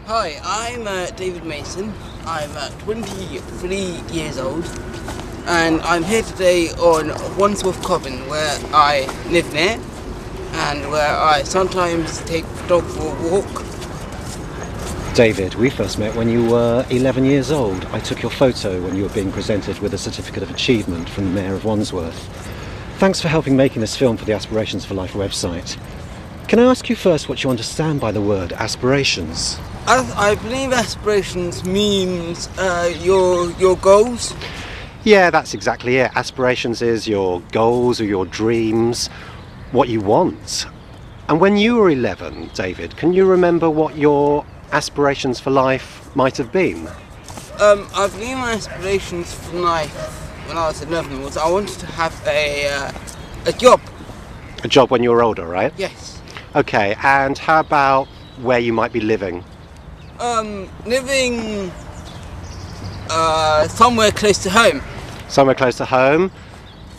Hi, I'm David Mason. I'm 23 years old, and I'm here today on Wandsworth Common, where I live near, and where I sometimes take the dog for a walk. David, we first met when you were 11 years old. I took your photo when you were being presented with a Certificate of Achievement from the Mayor of Wandsworth. Thanks for helping making this film for the Aspirations for Life website. Can I ask you first what you understand by the word aspirations? I believe aspirations means your goals. Yeah, that's exactly it. Aspirations is your goals or your dreams, what you want. And when you were 11, David, can you remember what your aspirations for life might have been? I believe my aspirations for life when I was 11 was I wanted to have a job. A job when you were older, right? Yes. Okay, and how about where you might be living? Living somewhere close to home. Somewhere close to home?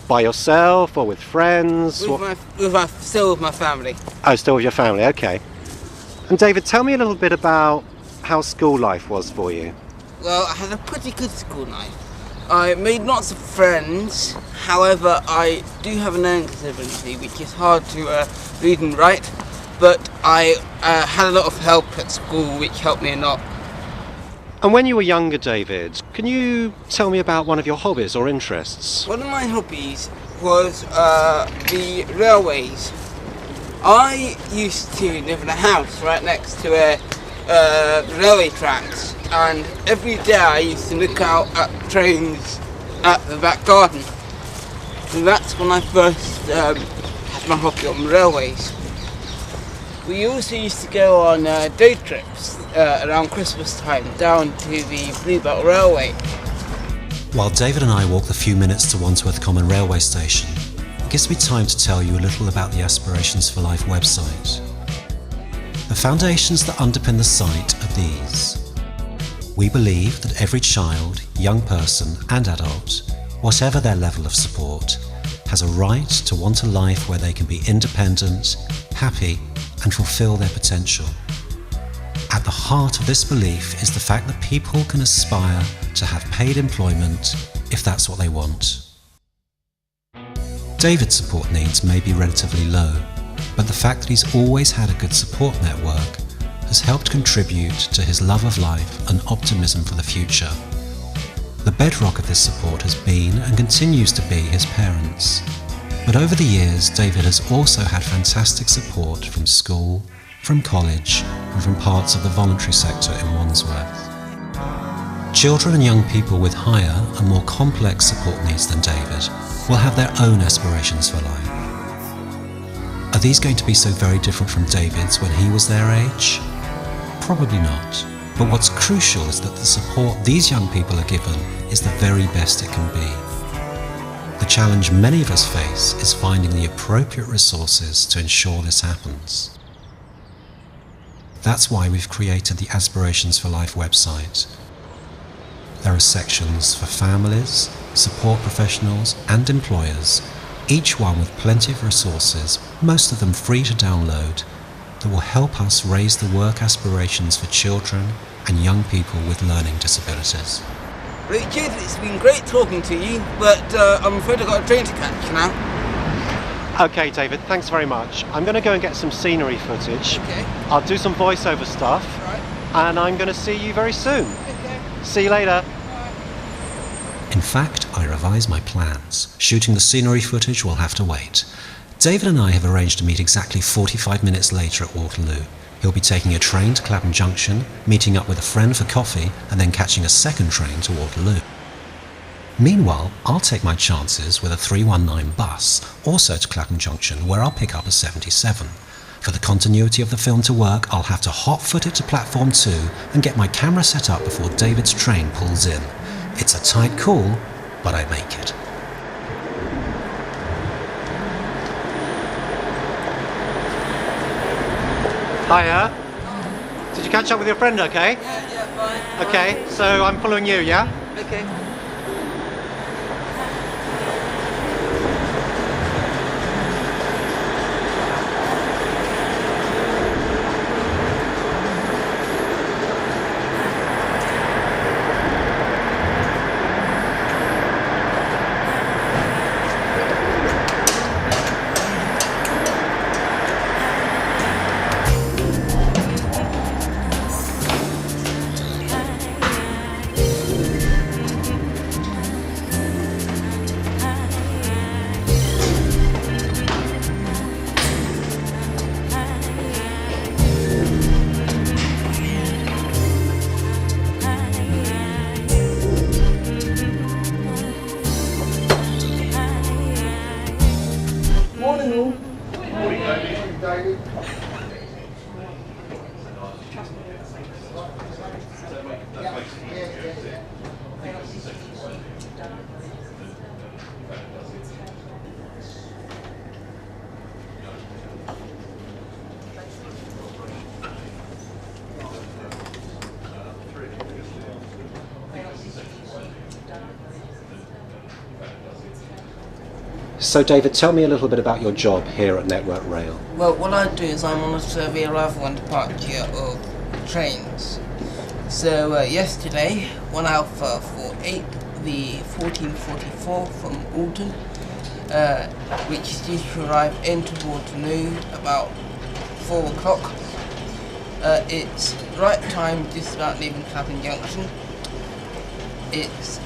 By yourself or with friends? Still with my family. Oh, still with your family, okay. And David, tell me a little bit about how school life was for you. Well, I had a pretty good school life. I made lots of friends. However, I do have a learning disability, which is hard to read and write. But I had a lot of help at school, which helped me a lot. And when you were younger, David, can you tell me about one of your hobbies or interests? One of my hobbies was the railways. I used to live in a house right next to railway tracks, and every day I used to look out at trains at the back garden. And that's when I first had my hobby on railways. We also used to go on day trips around Christmas time down to the Bluebell Railway. While David and I walk the few minutes to Wandsworth Common railway station, it gives me time to tell you a little about the Aspirations for Life website. The foundations that underpin the site are these. We believe that every child, young person and adult, whatever their level of support, has a right to want a life where they can be independent, happy and fulfill their potential. At the heart of this belief is the fact that people can aspire to have paid employment if that's what they want. David's support needs may be relatively low, but the fact that he's always had a good support network has helped contribute to his love of life and optimism for the future. The bedrock of this support has been and continues to be his parents. But over the years, David has also had fantastic support from school, from college, and from parts of the voluntary sector in Wandsworth. Children and young people with higher and more complex support needs than David will have their own aspirations for life. Are these going to be so very different from David's when he was their age? Probably not. But what's crucial is that the support these young people are given is the very best it can be. The challenge many of us face is finding the appropriate resources to ensure this happens. That's why we've created the Aspirations for Life website. There are sections for families, support professionals and employers, each one with plenty of resources, most of them free to download, that will help us raise the work aspirations for children and young people with learning disabilities. Richard, it's been great talking to you, but I'm afraid I've got a train to catch now. Okay, David, thanks very much. I'm going to go and get some scenery footage. Okay. I'll do some voiceover stuff, Right. and I'm going to see you very soon. Okay. See you later. In fact, I revised my plans. Shooting the scenery footage will have to wait. David and I have arranged to meet exactly 45 minutes later at Waterloo. He'll be taking a train to Clapham Junction, meeting up with a friend for coffee, and then catching a second train to Waterloo. Meanwhile, I'll take my chances with a 319 bus, also to Clapham Junction, where I'll pick up a 77. For the continuity of the film to work, I'll have to hot-foot it to platform 2 and get my camera set up before David's train pulls in. It's a tight call, but I make it. Hiya. Did you catch up with your friend okay? Yeah, fine. Okay, so I'm following you, yeah? Okay. So David, tell me a little bit about your job here at Network Rail. Well, what I do is I monitor the arrival and departure of trains. So yesterday, 1 Alpha 48, the 1444 from Alton, which is due to arrive into Waterloo about 4 o'clock. It's right time, just about leaving Clapham Junction. It's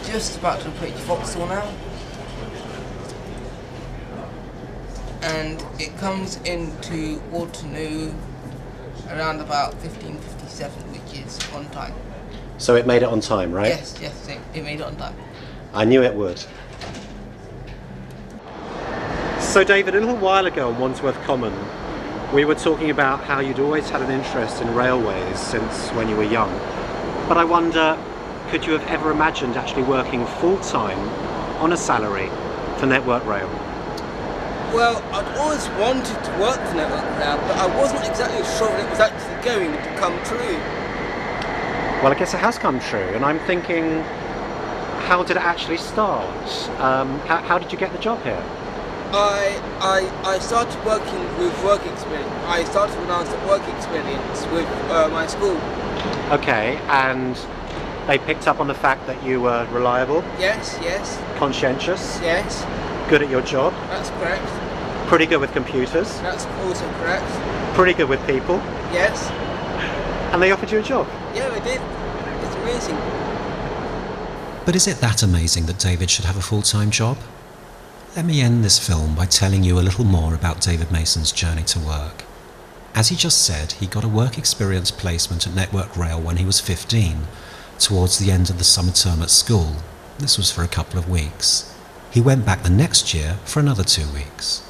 just about to approach Vauxhall now. And it comes into Waterloo around about 15:57, which is on time. So it made it on time, right? Yes, it made it on time. I knew it would. So David, a little while ago on Wandsworth Common, we were talking about how you'd always had an interest in railways since when you were young. But I wonder, could you have ever imagined actually working full-time on a salary for Network Rail? Well, I'd always wanted to work for Network Rail, but I wasn't exactly sure that it was actually going to come true. Well, I guess it has come true, and I'm thinking, how did it actually start? How did you get the job here? I started working with work experience. I started when I was at work experience with my school. Okay, and they picked up on the fact that you were reliable? Yes. Conscientious? Yes. Good at your job? That's correct. Pretty good with computers? That's also correct. Pretty good with people? Yes. And they offered you a job? Yeah, they did. It's amazing. But is it that amazing that David should have a full-time job? Let me end this film by telling you a little more about David Mason's journey to work. As he just said, he got a work experience placement at Network Rail when he was 15, towards the end of the summer term at school. This was for a couple of weeks. He went back the next year for another 2 weeks.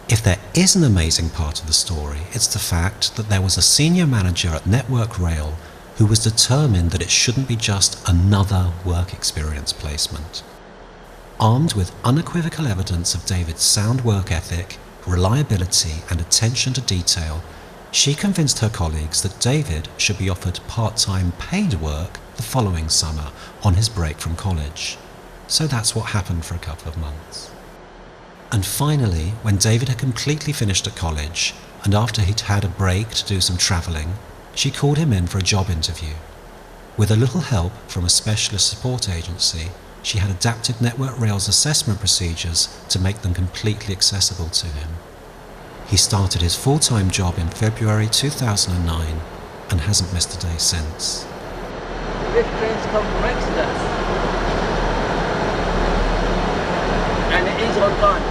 If there is an amazing part of the story, it's the fact that there was a senior manager at Network Rail who was determined that it shouldn't be just another work experience placement. Armed with unequivocal evidence of David's sound work ethic, reliability and attention to detail, she convinced her colleagues that David should be offered part-time paid work the following summer on his break from college. So that's what happened for a couple of months. And finally, when David had completely finished at college, and after he'd had a break to do some travelling, she called him in for a job interview. With a little help from a specialist support agency, she had adapted Network Rail's assessment procedures to make them completely accessible to him. He started his full-time job in February 2009 and hasn't missed a day since. This train's come from Exeter. And it is on time.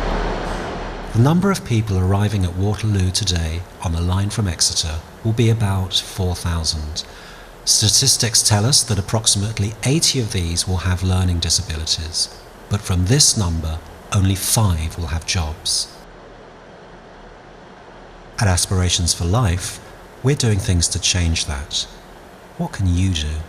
The number of people arriving at Waterloo today on the line from Exeter will be about 4,000. Statistics tell us that approximately 80 of these will have learning disabilities, but from this number, only 5 will have jobs. At Aspirations for Life, we're doing things to change that. What can you do?